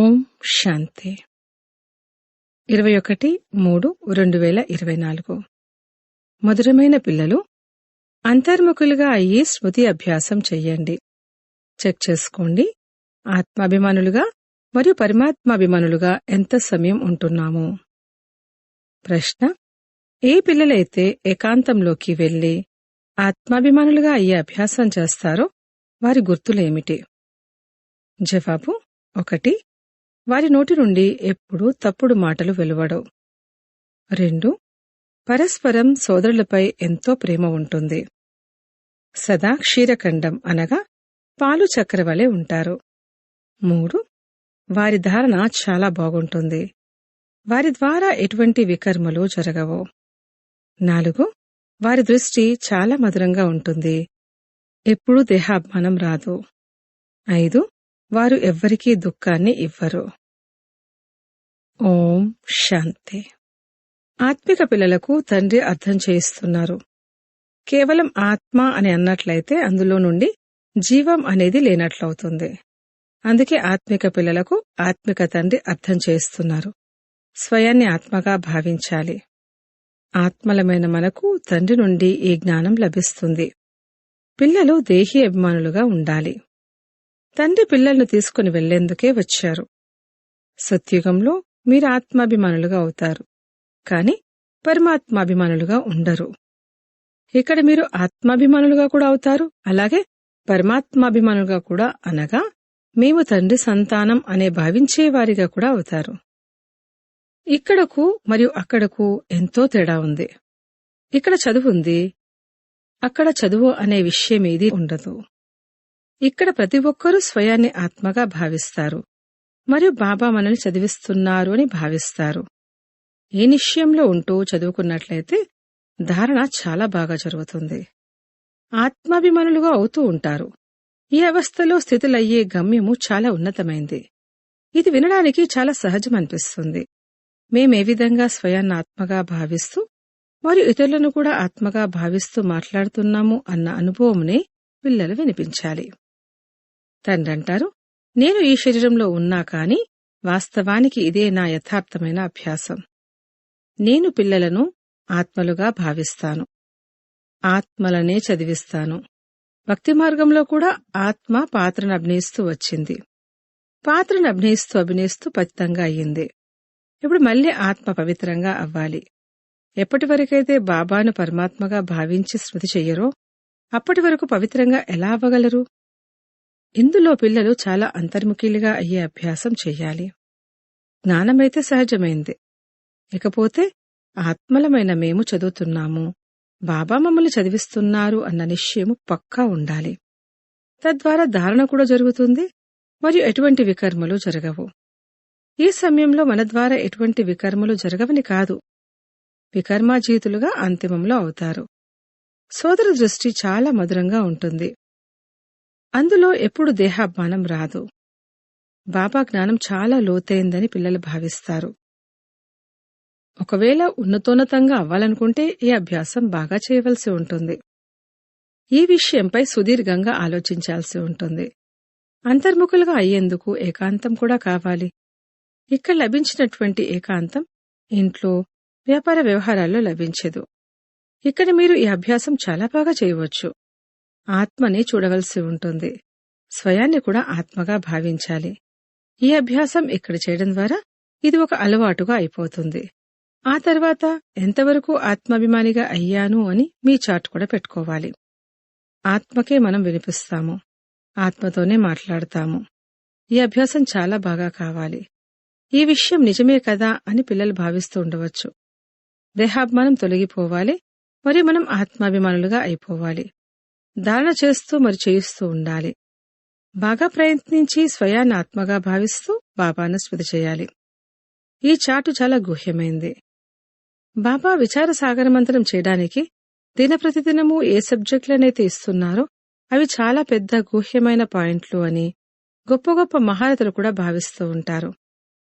ఓం శాంతి 21/3/2024 మధురమైన పిల్లలు, అంతర్ముఖులుగా అయ్యి స్మృతి అభ్యాసం చెయ్యండి. చెక్ చేసుకోండి. ఆత్మాభిమానులుగా మరియు పరమాత్మాభిమానులుగా ఎంత సమయం ఉంటున్నాము. ప్రశ్న: ఏ పిల్లలైతే ఏకాంతంలోకి వెళ్లి ఆత్మాభిమానులుగా అయ్యే అభ్యాసం చేస్తారో వారి గుర్తులేమిటి? జవాబు: 1. వారి నోటి నుండి ఎప్పుడూ తప్పుడు మాటలు వెలువడవు. 2. పరస్పరం సోదరులపై ఎంతో ప్రేమ ఉంటుంది. సదా క్షీరఖండం అనగా పాలు చక్కెర వలె ఉంటారు. 3. వారి ధారణ చాలా బాగుంటుంది. వారి ద్వారా ఎటువంటి వికర్మలు జరగవు. 4. వారి దృష్టి చాలా మధురంగా ఉంటుంది. ఎప్పుడూ దేహాభిమానం రాదు. 5. వారు ఎవ్వరికీ దుఃఖాన్ని ఇవ్వరు. ఓం శాంతి. ఆత్మిక పిల్లలకు తండ్రి అర్థం చేయిస్తున్నారు. కేవలం ఆత్మ అని అన్నట్లయితే అందులో నుండి జీవం అనేది లేనట్లవుతుంది. అందుకే ఆత్మిక పిల్లలకు ఆత్మిక తండ్రి అర్థం చేయిస్తున్నారు. స్వయాన్ని ఆత్మగా భావించాలి. ఆత్మలమైన మనకు తండ్రి నుండి ఈ జ్ఞానం లభిస్తుంది. పిల్లలు దేహీ అభిమానులుగా ఉండాలి. తండ్రి పిల్లలను తీసుకుని వెళ్లేందుకే వచ్చారు. సత్యుగంలో మీరు ఆత్మాభిమానులుగా అవుతారు, కాని పరమాత్మాభిమానులుగా ఉండరు. ఇక్కడ మీరు ఆత్మాభిమానులుగా కూడా అవుతారు, అలాగే పరమాత్మాభిమానులుగా కూడా, అనగా మేము తండ్రి సంతానం అనే భావించేవారిగా కూడా అవుతారు. ఇక్కడకు మరియు అక్కడకు ఎంతో తేడా ఉంది. ఇక్కడ చదువుంది, అక్కడ చదువు అనే విషయమేదీ ఉండదు. ఇక్కడ ప్రతి ఒక్కరూ స్వయాన్ని ఆత్మగా భావిస్తారు మరియు బాబా మనల్ని చదివిస్తున్నారు అని భావిస్తారు. ఈ నిశ్చయంలో ఉంటూ చదువుకున్నట్లయితే ధారణ చాలా బాగా జరుగుతుంది. ఆత్మాభిమానులుగా అవుతూ ఉంటారు. ఈ అవస్థలో స్థితులయ్యే గమ్యము చాలా ఉన్నతమైంది. ఇది వినడానికి చాలా సహజమనిపిస్తుంది. మేమే విధంగా స్వయాన్ని ఆత్మగా భావిస్తూ మరియు ఇతరులను కూడా ఆత్మగా భావిస్తూ మాట్లాడుతున్నాము అన్న అనుభవమునే పిల్లలు వినిపించాలి. తండ్రంటారు, నేను ఈ శరీరంలో ఉన్నా కాని వాస్తవానికి ఇదే నా యథార్థమైన అభ్యాసం. నేను పిల్లలను ఆత్మలుగా భావిస్తాను, ఆత్మలనే చదివిస్తాను. భక్తి మార్గంలో కూడా ఆత్మ పాత్రను అభినయిస్తూ వచ్చింది. పాత్రను అభినయిస్తూ పతితంగా అయ్యింది. ఇప్పుడు మళ్లీ ఆత్మ పవిత్రంగా అవ్వాలి. ఎప్పటి వరకైతే బాబాను పరమాత్మగా భావించి స్మృతి చెయ్యరో అప్పటి వరకు పవిత్రంగా ఎలా అవ్వగలరు? ఇందులో పిల్లలు చాలా అంతర్ముఖులుగా అయ్యే అభ్యాసం చెయ్యాలి. జ్ఞానమైతే సహజమైంది. ఇకపోతే ఆత్మలమైన మేము చదువుతున్నాము, బాబా మమ్మల్ని చదివిస్తున్నారు అన్న నిశ్చయము పక్కా ఉండాలి. తద్వారా ధారణ కూడా జరుగుతుంది మరియు ఎటువంటి వికర్మలు జరగవు. ఈ సమయంలో మన ద్వారా ఎటువంటి వికర్మలు జరగవని కాదు, వికర్మాజీతులుగా అంతిమంలో అవుతారు. సోదర దృష్టి చాలా మధురంగా ఉంటుంది. అందులో ఎప్పుడు దేహాభిమానం రాదు. బాబా జ్ఞానం చాలా లోతైందని పిల్లలు భావిస్తారు. ఒకవేళ ఉన్నతోన్నతంగా అవ్వాలనుకుంటే ఈ అభ్యాసం బాగా చేయవలసి ఉంటుంది. ఈ విషయంపై సుదీర్ఘంగా ఆలోచించాల్సి ఉంటుంది. అంతర్ముఖులుగా అయ్యేందుకు ఏకాంతం కూడా కావాలి. ఇక్కడ లభించినటువంటి ఏకాంతం ఇంట్లో వ్యాపార వ్యవహారాల్లో లభించదు. ఇక్కడ మీరు ఈ అభ్యాసం చాలా బాగా చేయవచ్చు. ఆత్మని చూడవలసి ఉంటుంది. స్వయాన్ని కూడా ఆత్మగా భావించాలి. ఈ అభ్యాసం ఇక్కడ చేయడం ద్వారా ఇది ఒక అలవాటుగా అయిపోతుంది. ఆ తర్వాత ఎంతవరకు ఆత్మాభిమానిగా అయ్యాను అని మీ చార్ట్ కూడా పెట్టుకోవాలి. ఆత్మకే మనం వినిపిస్తాము, ఆత్మతోనే మాట్లాడతాము. ఈ అభ్యాసం చాలా బాగా కావాలి. ఈ విషయం నిజమే కదా అని పిల్లలు భావిస్తూ ఉండవచ్చు. దేహాభిమానం తొలగిపోవాలి మరియు మనం ఆత్మాభిమానులుగా అయిపోవాలి. ధారణ చేస్తూ మరి చేయిస్తూ ఉండాలి. బాగా ప్రయత్నించి స్వయాన్ని ఆత్మగా భావిస్తూ బాబాను స్మృతి చేయాలి. ఈ చాటు చాలా గుహ్యమైంది. బాబా విచార సాగరమంతరం చేయడానికి దినప్రతిదినము ఏ సబ్జెక్టులనైతే ఇస్తున్నారో అవి చాలా పెద్ద గుహ్యమైన పాయింట్లు అని గొప్ప గొప్ప మహారథులు కూడా భావిస్తూ ఉంటారు.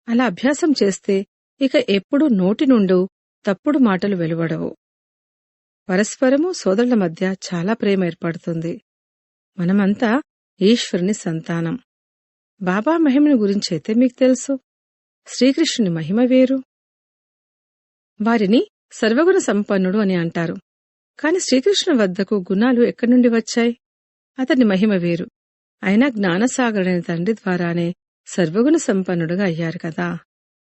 అలా అభ్యాసం చేస్తే ఇక ఎప్పుడూ నోటి నుండి తప్పుడు మాటలు వెలువడవు. పరస్పరము సోదరుల మధ్య చాలా ప్రేమ ఏర్పడుతుంది. మనమంతా ఈశ్వరుని సంతానం. బాబా మహిమను గురించైతే మీకు తెలుసు. శ్రీకృష్ణుని మహిమ వేరు. వారిని సర్వగుణ సంపన్నుడు అని అంటారు. కాని శ్రీకృష్ణుని వద్దకు గుణాలు ఎక్కడి నుండి వచ్చాయి? అతని మహిమ వేరు. అయినా జ్ఞానసాగరుడైన తండ్రి ద్వారానే సర్వగుణ సంపన్నుడుగా అయ్యారు కదా.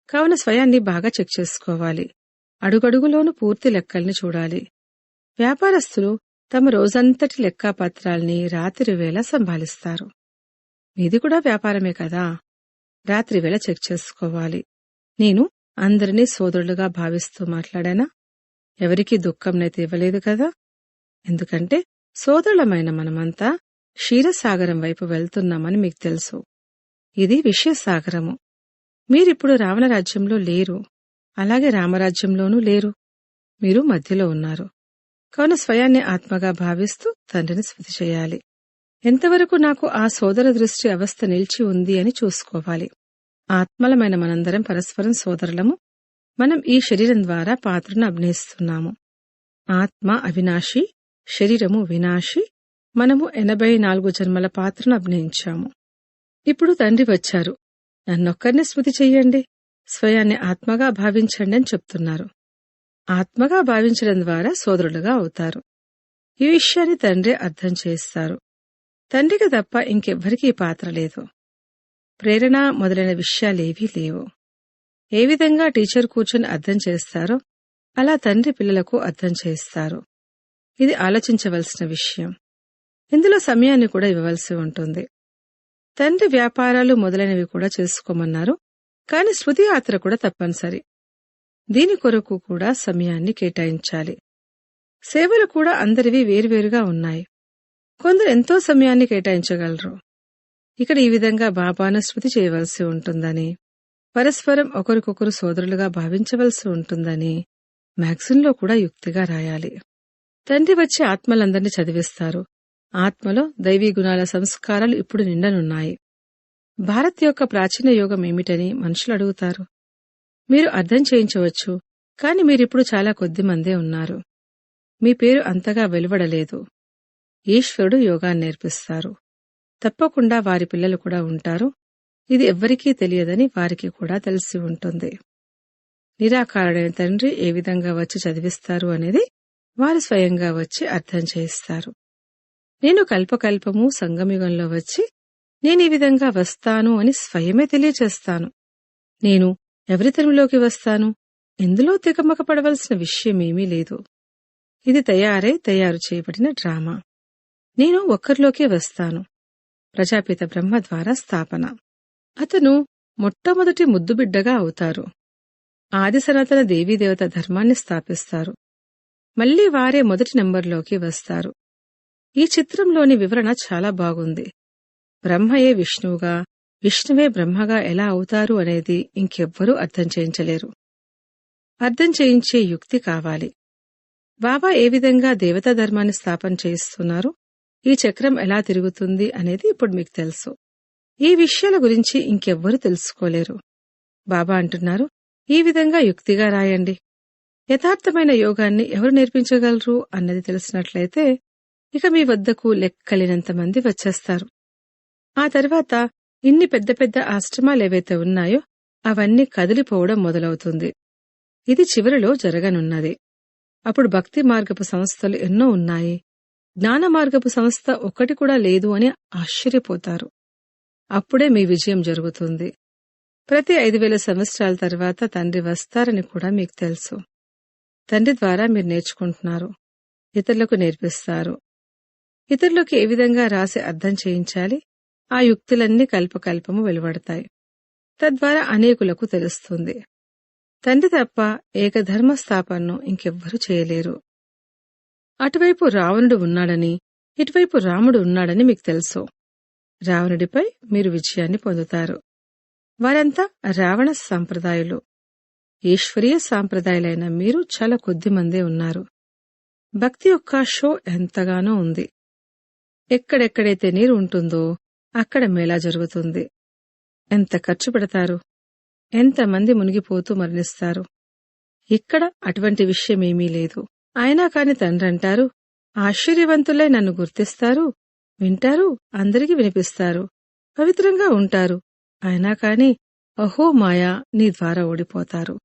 కావున స్వయాన్ని బాగా చెక్ చేసుకోవాలి. అడుగడుగులోనూ పూర్తి లెక్కల్ని చూడాలి. వ్యాపారస్తులు తమ రోజంతటి లెక్కాపత్రాల్ని రాత్రివేళ సంభాలిస్తారు. మీది కూడా వ్యాపారమే కదా. రాత్రివేళ చెక్ చేసుకోవాలి. నేను అందరినీ సోదరులుగా భావిస్తూ మాట్లాడానా? ఎవరికీ దుఃఖంనైతే ఇవ్వలేదు కదా. ఎందుకంటే సోదరులమైన మనమంతా క్షీరసాగరం వైపు వెళ్తున్నామని మీకు తెలుసు. ఇది విషయసాగరము. మీరిప్పుడు రావణరాజ్యంలో లేరు, అలాగే రామరాజ్యంలోనూ లేరు. మీరు మధ్యలో ఉన్నారు. కావున స్వయాన్ని ఆత్మగా భావిస్తూ తండ్రిని స్తుతి చేయాలి. ఎంతవరకు నాకు ఆ సోదర దృష్టి అవస్థ నిలిచి ఉంది అని చూసుకోవాలి. ఆత్మలమైన మనందరం పరస్పరం సోదరులము. మనం ఈ శరీరం ద్వారా పాత్రను అభినయిస్తున్నాము. ఆత్మ అవినాశి, శరీరము వినాశి. మనము 84 జన్మల పాత్రను అభినయించాము. ఇప్పుడు తండ్రి వచ్చారు. నన్నొక్కరిని స్మృతి చెయ్యండి, స్వయాన్ని ఆత్మగా భావించండి అని చెప్తున్నారు. ఆత్మగా భావించడం ద్వారా సోదరులుగా అవుతారు. ఈ విషయాన్ని తండ్రి అర్థం చేస్తారు. తండ్రికి తప్ప ఇంకెవ్వరికీ పాత్ర లేదు. ప్రేరణ మొదలైన విషయాలేవీ లేవు. ఏ విధంగా టీచర్ కూర్చొని అర్థం చేస్తారో అలా తండ్రి పిల్లలకు అర్థం చేస్తారు. ఇది ఆలోచించవలసిన విషయం. ఇందులో సమయాన్ని కూడా ఇవ్వవలసి ఉంటుంది. తండ్రి వ్యాపారాలు మొదలైనవి కూడా చేసుకోమన్నారు. కాని స్మృతి యాత్ర కూడా తప్పనిసరి. దీని కొరకు కూడా సమయాన్ని కేటాయించాలి. సేవలు కూడా అందరివి వేర్వేరుగా ఉన్నాయి. కొందరు ఎంతో సమయాన్ని కేటాయించగలరు. ఇక్కడ ఈ విధంగా బాబాను స్మృతి చేయవలసి ఉంటుందని, పరస్పరం ఒకరికొకరు సోదరులుగా భావించవలసి ఉంటుందని మ్యాగజిన్లో కూడా యుక్తిగా రాయాలి. తండ్రి వచ్చి ఆత్మలందరినీ చదివిస్తారు. ఆత్మలో దైవీ గుణాల సంస్కారాలు ఇప్పుడు నిండనున్నాయి. భారత్ యొక్క ప్రాచీన యోగం ఏమిటని మనుషులు అడుగుతారు. మీరు అర్థం చేయించవచ్చు, కాని మీరిప్పుడు చాలా కొద్ది మందే ఉన్నారు. మీ పేరు అంతగా వెలువడలేదు. ఈశ్వరుడు యోగాన్ని నేర్పిస్తారు. తప్పకుండా వారి పిల్లలు కూడా ఉంటారు. ఇది ఎవ్వరికీ తెలియదని వారికి కూడా తెలిసి ఉంటుంది. నిరాకారుడైన తండ్రి ఏ విధంగా వచ్చి చదివిస్తారు అనేది వారు స్వయంగా వచ్చి అర్థం చేయిస్తారు. నేను కల్పకల్పము సంగమయుగంలో వచ్చి నేనీ విధంగా వస్తాను అని స్వయమే తెలియచేస్తాను. నేను ఎవరితనంలోకి వస్తాను? ఇందులో తికమక పడవలసిన విషయమేమీ లేదు. ఇది తయారు చేయబడిన డ్రామా. నేను ఒక్కరిలోకే వస్తాను. ప్రజాపిత బ్రహ్మ ద్వారా స్థాపన. అతను మొట్టమొదటి ముద్దుబిడ్డగా అవుతారు. ఆది సనాతన దేవీదేవత ధర్మాన్ని స్థాపిస్తారు. మళ్లీ వారే మొదటి నంబర్లోకి వస్తారు. ఈ చిత్రంలోని వివరణ చాలా బాగుంది. బ్రహ్మయే విష్ణువుగా, విష్ణువే బ్రహ్మగా ఎలా అవుతారు అనేది ఇంకెవ్వరూ అర్థం చేయించలేరు. అర్థం చేయించే యుక్తి కావాలి. బాబా ఏ విధంగా దేవతా ధర్మాన్ని స్థాపన చేయిస్తున్నారు, ఈ చక్రం ఎలా తిరుగుతుంది అనేది ఇప్పుడు మీకు తెలుసు. ఈ విషయాల గురించి ఇంకెవ్వరూ తెలుసుకోలేరు. బాబా అంటున్నారు, ఈ విధంగా యుక్తిగా రాయండి. యథార్థమైన యోగాన్ని ఎవరు నేర్పించగలరు అన్నది తెలిసినట్లయితే ఇక మీ వద్దకు లెక్కలేనంత మంది వచ్చేస్తారు. ఆ తర్వాత ఇన్ని పెద్ద పెద్ద ఆశ్రమాలేవైతే ఉన్నాయో అవన్నీ కదిలిపోవడం మొదలవుతుంది. ఇది చివరిలో జరగనున్నది. అప్పుడు భక్తి మార్గపు సంస్థలు ఎన్నో ఉన్నాయి, జ్ఞాన మార్గపు సంస్థ ఒక్కటి కూడా లేదు అని ఆశ్చర్యపోతారు. అప్పుడే మీ విజయం జరుగుతుంది. ప్రతి 5000 సంవత్సరాల తర్వాత తండ్రి వస్తారని కూడా మీకు తెలుసు. తండ్రి ద్వారా మీరు నేర్చుకుంటున్నారు, ఇతరులకు నేర్పిస్తారు. ఇతరులకు ఏ విధంగా రాసి అర్థం చేయించాలి, ఆ యుక్తులన్నీ కల్పకల్పము వెలువడతాయి. తద్వారా అనేకులకు తెలుస్తుంది. తండ్రి తప్ప ఏకధర్మ స్థాపనను ఇంకెవ్వరూ చేయలేరు. అటువైపు రావణుడు ఉన్నాడని, ఇటువైపు రాముడు ఉన్నాడని మీకు తెలుసు. రావణుడిపై మీరు విజయాన్ని పొందుతారు. వారంతా రావణ సాంప్రదాయులు. ఈశ్వరీయ సాంప్రదాయాలైన మీరు చాలా కొద్ది మందే ఉన్నారు. భక్తి యొక్క షో ఎంతగానో ఉంది. ఎక్కడెక్కడైతే నీరు ఉంటుందో అక్కడ మేళా జరుగుతుంది. ఎంత ఖర్చు పెడతారు, ఎంతమంది మునిగిపోతూ మరణిస్తారు. ఇక్కడ అటువంటి విషయమేమీ లేదు. అయినా కాని తండ్రంటారు, ఆశ్చర్యవంతులై నన్ను గుర్తిస్తారు, వింటారు, అందరికీ వినిపిస్తారు. పవిత్రంగా ఉంటారు. అయినా కాని అహో మాయా నీ ద్వారా ఓడిపోతారు.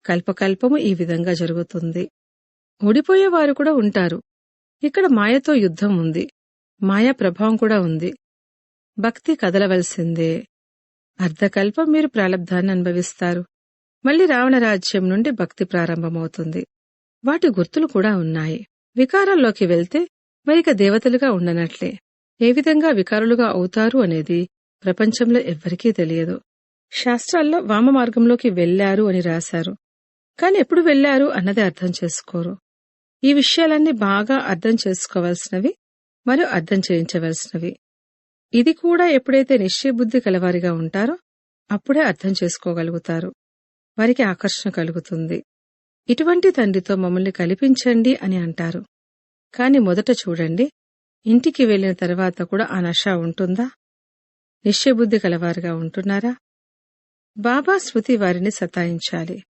కల్పకల్పము ఈ విధంగా జరుగుతుంది. ఓడిపోయేవారు కూడా ఉంటారు. ఇక్కడ మాయతో యుద్ధం ఉంది. మాయా ప్రభావం కూడా ఉంది. భక్తి కదలవలసిందే. అర్ధకల్పం మీరు ప్రాలబ్ధాన్ని అనుభవిస్తారు. మళ్లీ రావణ రాజ్యం నుండి భక్తి ప్రారంభమవుతుంది. వాటి గుర్తులు కూడా ఉన్నాయి. వికారాల్లోకి వెళ్తే మరిక దేవతలుగా ఉండనట్లే. ఏ విధంగా వికారులుగా అవుతారు అనేది ప్రపంచంలో ఎవ్వరికీ తెలియదు. శాస్త్రాల్లో వామ మార్గంలోకి వెళ్లారు అని రాశారు. కాని ఎప్పుడు వెళ్లారు అన్నది అర్థం చేసుకోరు. ఈ విషయాలన్నీ బాగా అర్థం చేసుకోవలసినవి మరియు అర్థం చేయించవలసినవి. ఇది కూడా ఎప్పుడైతే నిశ్చయబుద్ధి కలవారిగా ఉంటారో అప్పుడే అర్థం చేసుకోగలుగుతారు. వారికి ఆకర్షణ కలుగుతుంది. ఇటువంటి తండ్రితో మమ్మల్ని కల్పించండి అని అంటారు. కాని మొదట చూడండి, ఇంటికి వెళ్లిన తర్వాత కూడా ఆ నష ఉంటుందా? నిశ్చయబుద్ధి కలవారుగా ఉంటున్నారా? బాబా స్మృతి వారిని సతాయించాలి.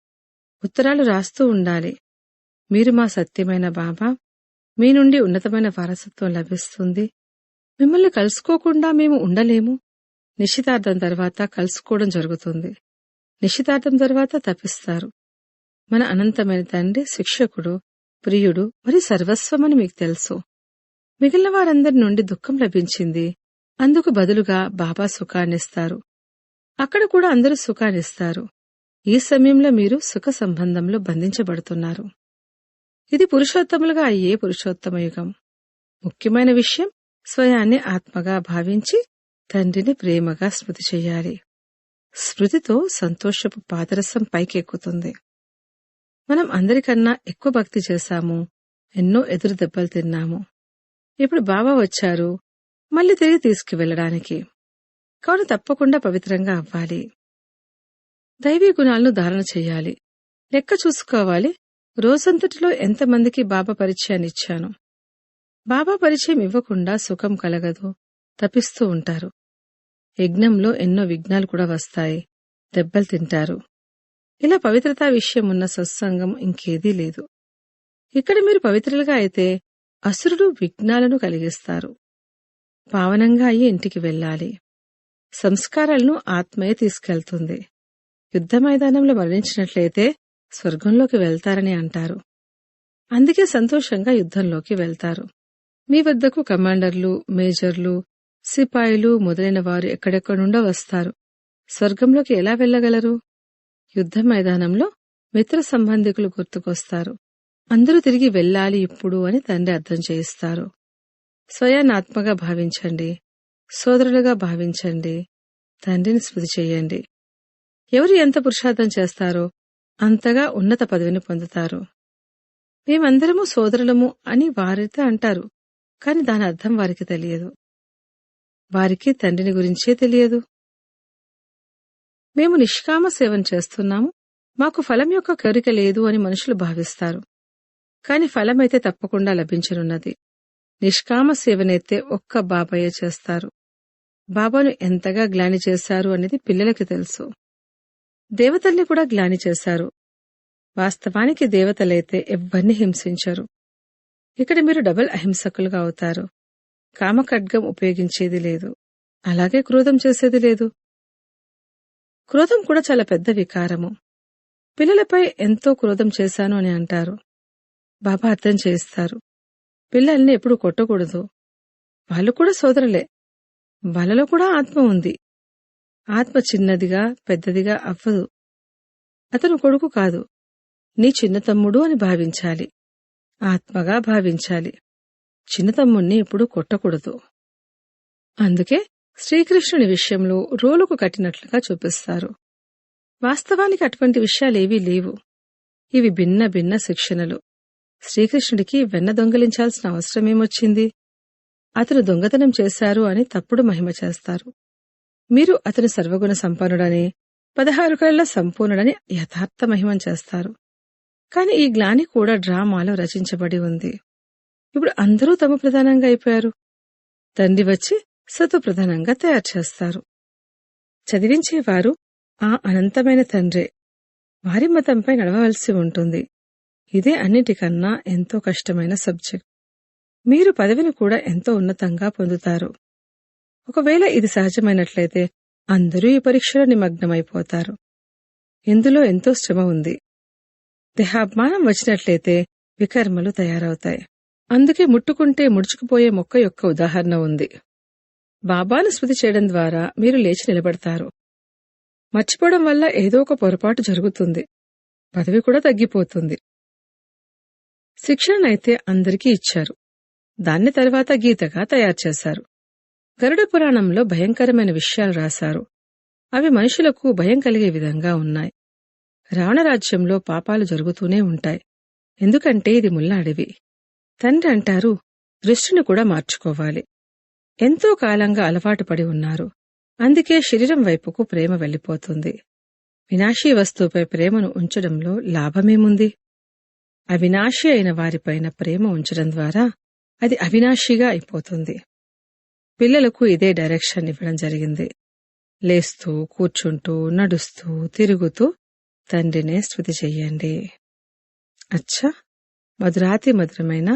ఉత్తరాలు రాస్తూ ఉండాలి. మీరు మా సత్యమైన బాబా, మీ నుండి ఉన్నతమైన వారసత్వం లభిస్తుంది. మిమ్మల్ని కలుసుకోకుండా మేము ఉండలేము. నిశ్చితార్థం తర్వాత కలుసుకోవడం జరుగుతుంది. నిశ్చితార్థం తర్వాత తప్పిస్తారు. మన అనంతమైన తండ్రి శిక్షకుడు, ప్రియుడు మరియు సర్వస్వమని మీకు తెలుసు. మిగిలిన వారందరి నుండి దుఃఖం లభించింది. అందుకు బదులుగా బాబా సుఖాన్నిస్తారు. అక్కడ కూడా అందరూ సుఖాన్నిస్తారు. ఈ సమయంలో మీరు సుఖ సంబంధంలో బంధించబడుతున్నారు. ఇది పురుషోత్తములుగా అయ్యే పురుషోత్తమ యుగం. ముఖ్యమైన విషయం, స్వయాన్ని ఆత్మగా భావించి తండ్రిని ప్రేమగా స్మృతి చెయ్యాలి. స్మృతితో సంతోషపు పాదరసం పైకెక్కుతుంది. మనం అందరికన్నా ఎక్కువ భక్తి చేశాము. ఎన్నో ఎదురు దెబ్బలు తిన్నాము. ఇప్పుడు బాబా వచ్చారు మళ్లీ తిరిగి తీసుకువెళ్లడానికి. కావున తప్పకుండా పవిత్రంగా అవ్వాలి. దైవీ గుణాలను ధారణ చెయ్యాలి. లెక్క చూసుకోవాలి. రోజంతటిలో ఎంతమందికి బాబా పరిచయాన్నిచ్చాను. బాబా పరిచయం ఇవ్వకుండా సుఖం కలగదు. తపిస్తూ ఉంటారు. యజ్ఞంలో ఎన్నో విఘ్నాలు కూడా వస్తాయి. దెబ్బలు తింటారు. ఇలా పవిత్రతా విషయం ఉన్న సత్సంగం ఇంకేదీ లేదు. ఇక్కడ మీరు పవిత్రులుగా అయితే అసురుడు విఘ్నాలను కలిగిస్తారు. పావనంగా అయ్యి ఇంటికి వెళ్లాలి. సంస్కారాలను ఆత్మయే తీసుకెళ్తుంది. యుద్ధ మైదానంలో మరణించినట్లయితే స్వర్గంలోకి వెళ్తారని అంటారు. అందుకే సంతోషంగా యుద్ధంలోకి వెళ్తారు. మీ వద్దకు కమాండర్లు, మేజర్లు, సిపాయిలు మొదలైన వారు ఎక్కడెక్కడుండో వస్తారు. స్వర్గంలోకి ఎలా వెళ్లగలరు? యుద్ధ మైదానంలో మిత్ర సంబంధికులు గుర్తుకొస్తారు. అందరూ తిరిగి వెళ్లాలి ఇప్పుడు అని తండ్రి అర్థం చేయిస్తారు. స్వయాన్ని ఆత్మగా భావించండి. సోదరులుగా భావించండి. తండ్రిని స్మృతి చెయ్యండి. ఎవరు ఎంత పురుషార్థం చేస్తారో అంతగా ఉన్నత పదవిని పొందుతారు. మేమందరము సోదరులము అని వారైతే అంటారు. కాని దాని అర్థం వారికి తెలియదు. వారికి తండ్రిని గురించే తెలియదు. మేము నిష్కామ సేవను చేస్తున్నాము, మాకు ఫలం యొక్క కోరిక లేదు అని మనుషులు భావిస్తారు. కాని ఫలమైతే తప్పకుండా లభించనున్నది. నిష్కామ సేవనైతే ఒక్క బాబాయే చేస్తారు. బాబాను ఎంతగా గ్లాని చేశారు అనేది పిల్లలకి తెలుసు. దేవతల్ని కూడా గ్లాని చేశారు. వాస్తవానికి దేవతలైతే ఎవ్వరిని హింసించరు. ఇక్కడ మీరు డబుల్ అహింసకులుగా అవుతారు. కామఖడ్గం ఉపయోగించేది లేదు. అలాగే క్రోధం చేసేది లేదు. క్రోధం కూడా చాలా పెద్ద వికారము. పిల్లలపై ఎంతో క్రోధం చేశాను అని అంటారు. బాబా అర్థం చేయిస్తారు. పిల్లల్ని ఎప్పుడు కొట్టకూడదు. వాళ్ళు కూడా సోదరులే. వాళ్ళలో కూడా ఆత్మ ఉంది. ఆత్మ చిన్నదిగా పెద్దదిగా అవ్వదు. అతను కొడుకు కాదు, నీ చిన్న తమ్ముడు అని భావించాలి. ఆత్మగా భావించాలి. చిన్న తమ్ముణ్ణి ఎప్పుడూ కొట్టకూడదు. అందుకే శ్రీకృష్ణుని విషయంలో రోలుకు కట్టినట్లుగా చూపిస్తారు. వాస్తవానికి అటువంటి విషయాలేవీ లేవు. ఇవి భిన్న భిన్న శిక్షణలు. శ్రీకృష్ణుడికి వెన్న దొంగిలించాల్సిన అవసరమేమొచ్చింది? అతను దొంగతనం చేశారు అని తప్పుడు మహిమ చేస్తారు. మీరు అతను సర్వగుణ సంపన్నుడని, 16 కళల సంపూర్ణుడని యథార్థ మహిమం చేస్తారు. కాని ఈ గ్లాని కూడా డ్రామాలో రచించబడి ఉంది. ఇప్పుడు అందరూ తమ ప్రధానంగా అయిపోయారు. తండ్రి వచ్చి సతు ప్రధానంగా తయారు చేస్తారు. చదివించేవారు ఆ అనంతమైన తండ్రే. వారి మతంపై నడవవలసి ఉంటుంది. ఇదే అన్నిటికన్నా ఎంతో కష్టమైన సబ్జెక్ట్. మీరు పదవిని కూడా ఎంతో ఉన్నతంగా పొందుతారు. ఒకవేళ ఇది సహజమైనట్లయితే అందరూ ఈ పరీక్షలో నిమగ్నమైపోతారు. ఇందులో ఎంతో శ్రమ ఉంది. దేహాభిమానం వచ్చినట్లయితే వికర్మలు తయారవుతాయి. అందుకే ముట్టుకుంటే ముడుచుకుపోయే మొక్క యొక్క ఉదాహరణ ఉంది. బాబాను స్మృతి చేయడం ద్వారా మీరు లేచి నిలబడతారు. మర్చిపోవడం వల్ల ఏదో ఒక పొరపాటు జరుగుతుంది. పదవి కూడా తగ్గిపోతుంది. శిక్షణనైతే అందరికీ ఇచ్చారు. దాన్ని తర్వాత గీతగా తయారు చేశారు. గరుడ పురాణంలో భయంకరమైన విషయాలు రాశారు. అవి మనుషులకు భయం కలిగే విధంగా ఉన్నాయి. రావణరాజ్యంలో పాపాలు జరుగుతూనే ఉంటాయి. ఎందుకంటే ఇది ముళ్ళ అడవి. తండ్రి అంటారు, దృష్టిని కూడా మార్చుకోవాలి. ఎంతో కాలంగా అలవాటు పడి ఉన్నారు. అందుకే శరీరం వైపుకు ప్రేమ వెళ్ళిపోతుంది. వినాశీ వస్తువుపై ప్రేమను ఉంచడంలో లాభమేముంది? అవినాశి అయిన వారిపైన ప్రేమ ఉంచడం ద్వారా అది అవినాశిగా అయిపోతుంది. పిల్లలకు ఇదే డైరెక్షన్ ఇవ్వడం జరిగింది. లేస్తూ, కూర్చుంటూ, నడుస్తూ, తిరుగుతూ తండ్రినే స్తుతి చెయ్యండి. అచ్చా, మధురాతి మధురమైన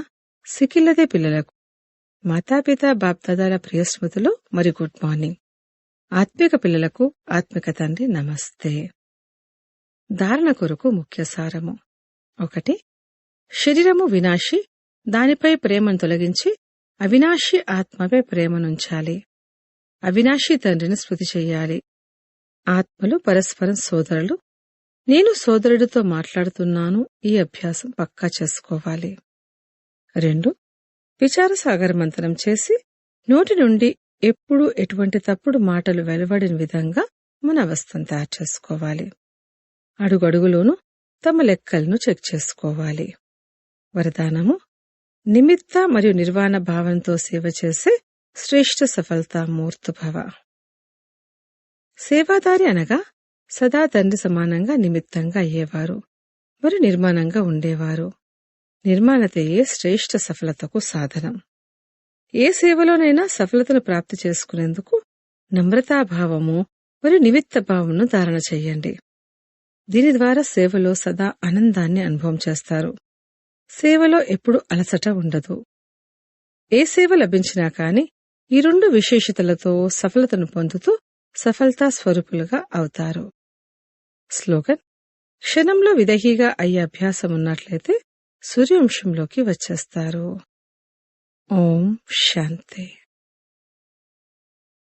సికిల్లదే పిల్లలకు మాతాపిత బాప్దాదాల ప్రియ స్మృతులు మరి గుడ్ మార్నింగ్. ఆత్మిక పిల్లలకు ఆత్మిక తండ్రి నమస్తే. ధారణ కొరకు ముఖ్య సారము. 1. శరీరము వినాశి, దానిపై ప్రేమను తొలగించి అవినాశి ఆత్మపై ప్రేమనుంచాలి. అవినాశి తండ్రిని స్మృతి చెయ్యాలి. ఆత్మలు పరస్పరం సోదరులు. నేను సోదరుడితో మాట్లాడుతున్నాను. ఈ అభ్యాసం పక్కా చేసుకోవాలి. 2. విచారసాగర మంథనం చేసి నోటి నుండి ఎప్పుడూ ఎటువంటి తప్పుడు మాటలు వెలువడిన విధంగా మన అవస్థను తయారు చేసుకోవాలి. అడుగడుగులోనూ తమ లెక్కలను చెక్ చేసుకోవాలి. వరదానము: నిమిత్త మరియు నిర్వాణ భావంతో సేవ చేసే శ్రేష్ఠ సఫలతా మూర్తుభవ. సేవాదారి అనగా సదా తండ్రి సమానంగా నిమిత్తంగా అయ్యేవారు మరియు నిర్మాణంగా ఉండేవారు. నిర్మాణతయే శ్రేష్ఠ సఫలతకు సాధనం. ఏ సేవలోనైనా సఫలతను ప్రాప్తి చేసుకునేందుకు నమ్రతాభావము మరియు నిమిత్త భావమును ధారణ చెయ్యండి. దీని ద్వారా సేవలో సదా ఆనందాన్ని అనుభవం చేస్తారు. సేవలో ఎప్పుడు అలసట ఉండదు. ఏ సేవ లభించినా కాని ఈ 2 విశేషతలతో సఫలతను పొందుతూ సఫలతా స్వరూపులుగా అవుతారు. స్లోగన్: క్షణంలో విదేహీగా అయ్యే అభ్యాసం ఉన్నట్లయితే సూర్యవంశంలోకి వచ్చేస్తారు. ఓం శాంతి.